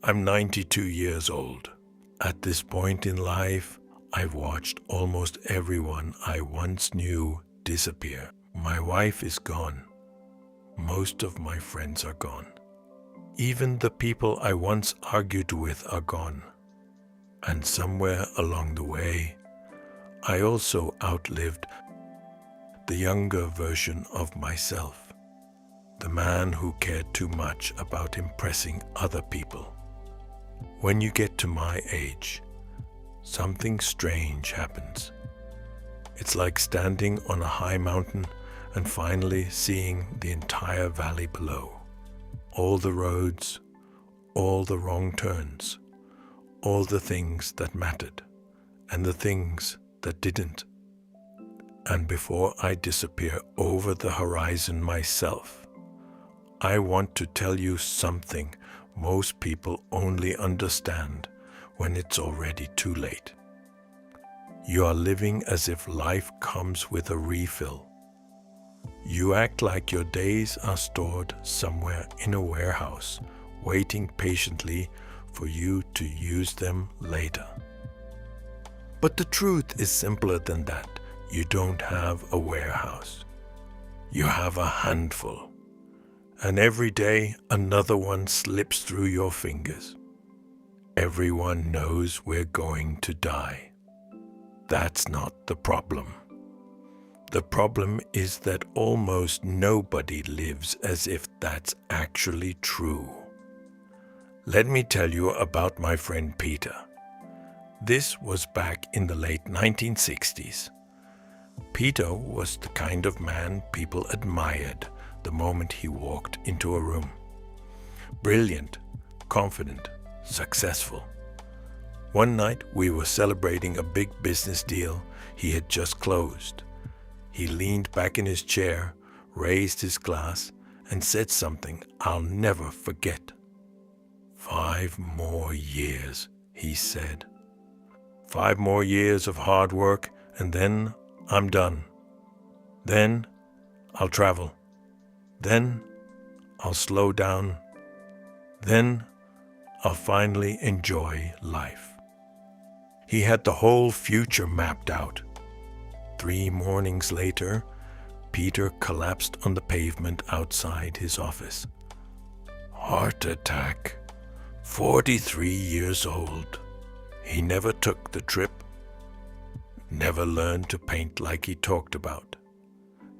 I'm 92 years old. At this point in life, I've watched almost everyone I once knew disappear. My wife is gone. Most of my friends are gone. Even the people I once argued with are gone. And somewhere along the way, I also outlived the younger version of myself, the man who cared too much about impressing other people. When you get to my age, something strange happens. It's like standing on a high mountain and finally seeing the entire valley below. All the roads, all the wrong turns, all the things that mattered, and the things that didn't. And before I disappear over the horizon myself, I want to tell you something most people only understand when it's already too late. You are living as if life comes with a refill. You act like your days are stored somewhere in a warehouse, waiting patiently for you to use them later. But the truth is simpler than that. You don't have a warehouse. You have a handful. And every day another one slips through your fingers. Everyone knows we're going to die. That's not the problem. The problem is that almost nobody lives as if that's actually true. Let me tell you about my friend Peter. This was back in the late 1960s. Peter was the kind of man people admired the moment he walked into a room. Brilliant, confident, successful. One night we were celebrating a big business deal he had just closed. He leaned back in his chair, raised his glass, and said something I'll never forget. 5 more years, he said. 5 more years of hard work, and then I'm done. Then I'll travel. Then I'll slow down. Then I'll finally enjoy life. He had the whole future mapped out. 3 mornings later, Peter collapsed on the pavement outside his office. Heart attack. 43 years old. He never took the trip. Never learned to paint like he talked about.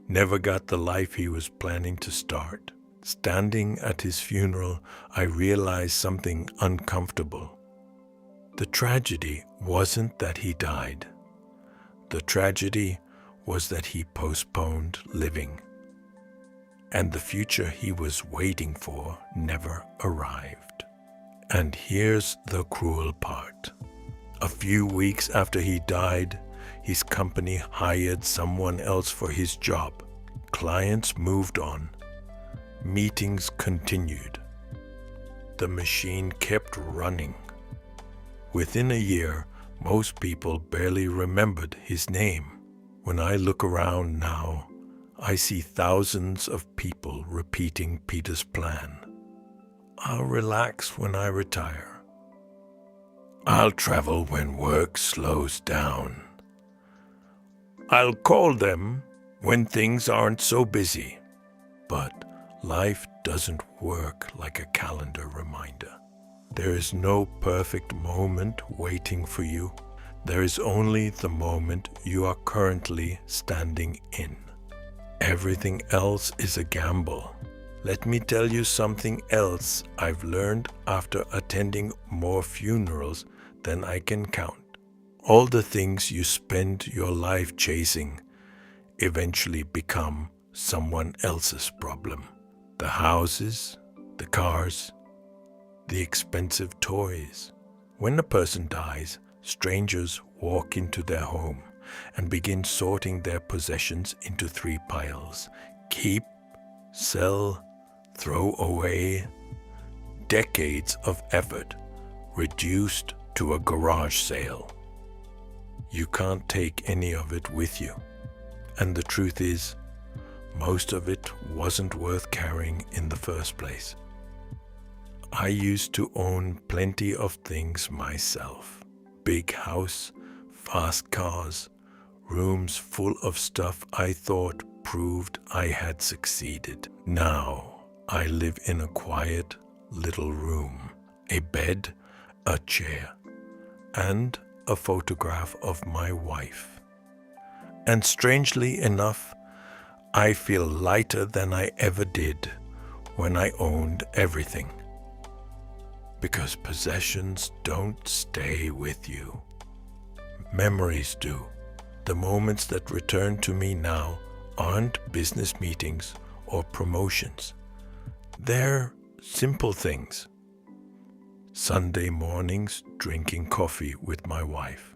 Never got the life he was planning to start. Standing at his funeral, I realized something uncomfortable. The tragedy wasn't that he died. The tragedy was that he postponed living. And the future he was waiting for never arrived. And here's the cruel part. A few weeks after he died, his company hired someone else for his job. Clients moved on. Meetings continued. The machine kept running. Within a year, most people barely remembered his name. When I look around now, I see thousands of people repeating Peter's plan. I'll relax when I retire. I'll travel when work slows down. I'll call them when things aren't so busy. But life doesn't work like a calendar reminder. There is no perfect moment waiting for you. There is only the moment you are currently standing in. Everything else is a gamble. Let me tell you something else I've learned after attending more funerals than I can count. All the things you spend your life chasing eventually become someone else's problem. The houses, the cars, the expensive toys. When a person dies, strangers walk into their home and begin sorting their possessions into 3 piles. Keep, sell, throw away. Decades of effort reduced to a garage sale. You can't take any of it with you. And the truth is, most of it wasn't worth carrying in the first place. I used to own plenty of things myself. Big house, fast cars, rooms full of stuff I thought proved I had succeeded. Now I live in a quiet little room, a bed, a chair, and a photograph of my wife. And strangely enough, I feel lighter than I ever did when I owned everything. Because possessions don't stay with you. Memories do. The moments that return to me now aren't business meetings or promotions. They're simple things. Sunday mornings drinking coffee with my wife.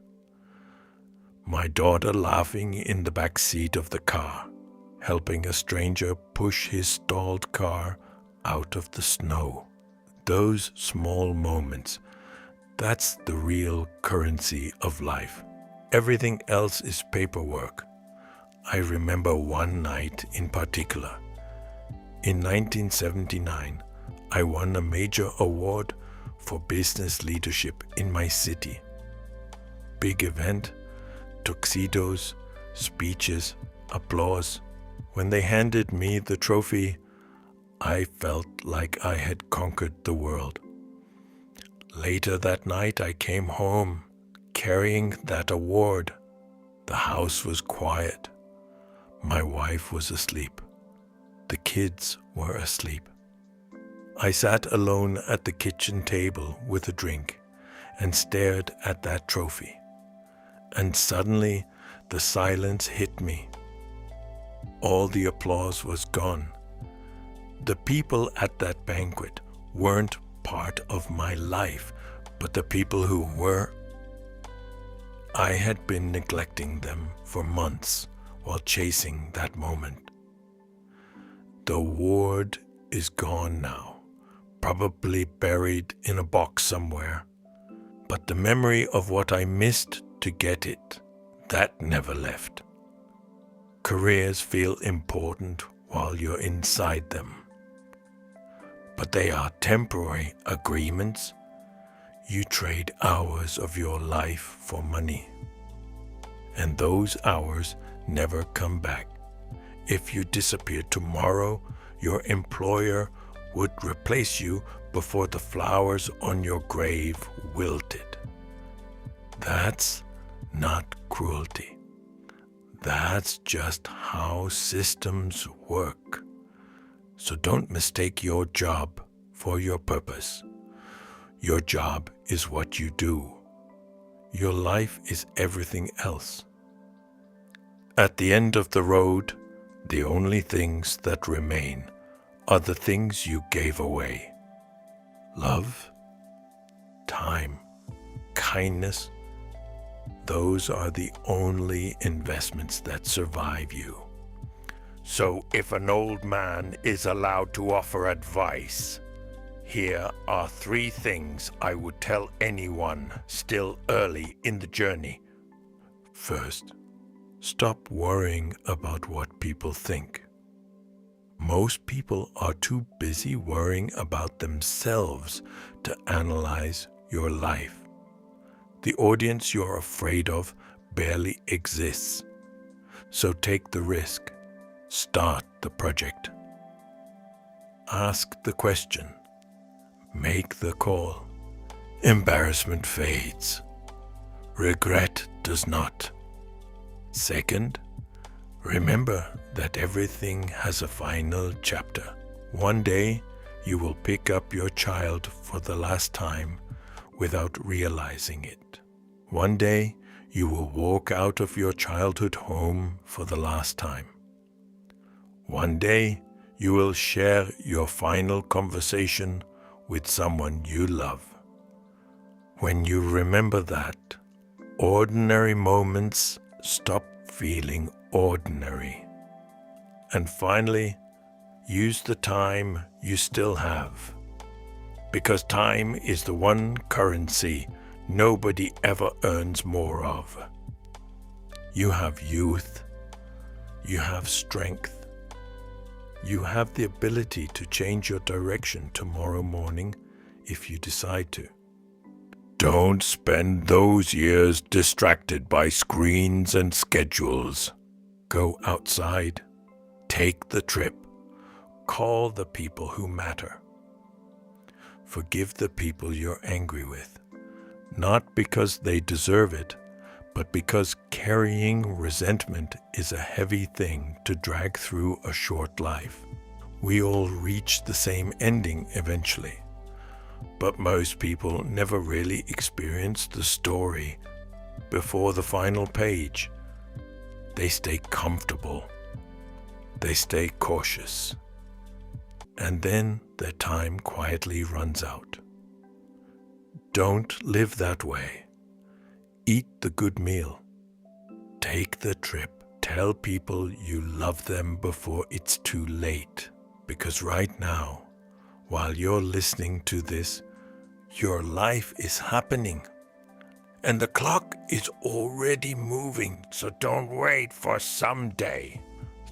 My daughter laughing in the back seat of the car, helping a stranger push his stalled car out of the snow. Those small moments, that's the real currency of life. Everything else is paperwork. I remember one night in particular. In 1979, I won a major award for business leadership in my city. Big event, tuxedos, speeches, applause. When they handed me the trophy, I felt like I had conquered the world. Later that night, I came home carrying that award. The house was quiet. My wife was asleep. The kids were asleep. I sat alone at the kitchen table with a drink and stared at that trophy. And suddenly, the silence hit me. All the applause was gone. The people at that banquet weren't part of my life, but the people who were, I had been neglecting them for months while chasing that moment. The award is gone now, probably buried in a box somewhere. But the memory of what I missed to get it, that never left. Careers feel important while you're inside them. But they are temporary agreements. You trade hours of your life for money. And those hours never come back. If you disappear tomorrow, your employer would replace you before the flowers on your grave wilted. That's not cruelty. That's just how systems work. So don't mistake your job for your purpose. Your job is what you do. Your life is everything else. At the end of the road, the only things that remain are the things you gave away. Love, time, kindness, those are the only investments that survive you. So if an old man is allowed to offer advice, here are 3 things I would tell anyone still early in the journey. First, stop worrying about what people think. Most people are too busy worrying about themselves to analyze your life. The audience you're afraid of barely exists. So take the risk. Start the project. Ask the question. Make the call. Embarrassment fades. Regret does not. Second, remember that everything has a final chapter. One day, you will pick up your child for the last time without realizing it. One day, you will walk out of your childhood home for the last time. One day, you will share your final conversation with someone you love. When you remember that, ordinary moments stop feeling ordinary. And finally, use the time you still have. Because time is the one currency nobody ever earns more of. You have youth. You have strength. You have the ability to change your direction tomorrow morning if you decide to. Don't spend those years distracted by screens and schedules. Go outside, take the trip, call the people who matter. Forgive the people you're angry with, not because they deserve it, but because carrying resentment is a heavy thing to drag through a short life. We all reach the same ending eventually, but most people never really experience the story before the final page. They stay comfortable. They stay cautious. And then their time quietly runs out. Don't live that way. Eat the good meal. Take the trip. Tell people you love them before it's too late. Because right now, while you're listening to this, your life is happening. And the clock is already moving, so don't wait for someday.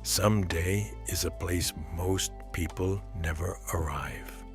Someday is a place most people never arrive.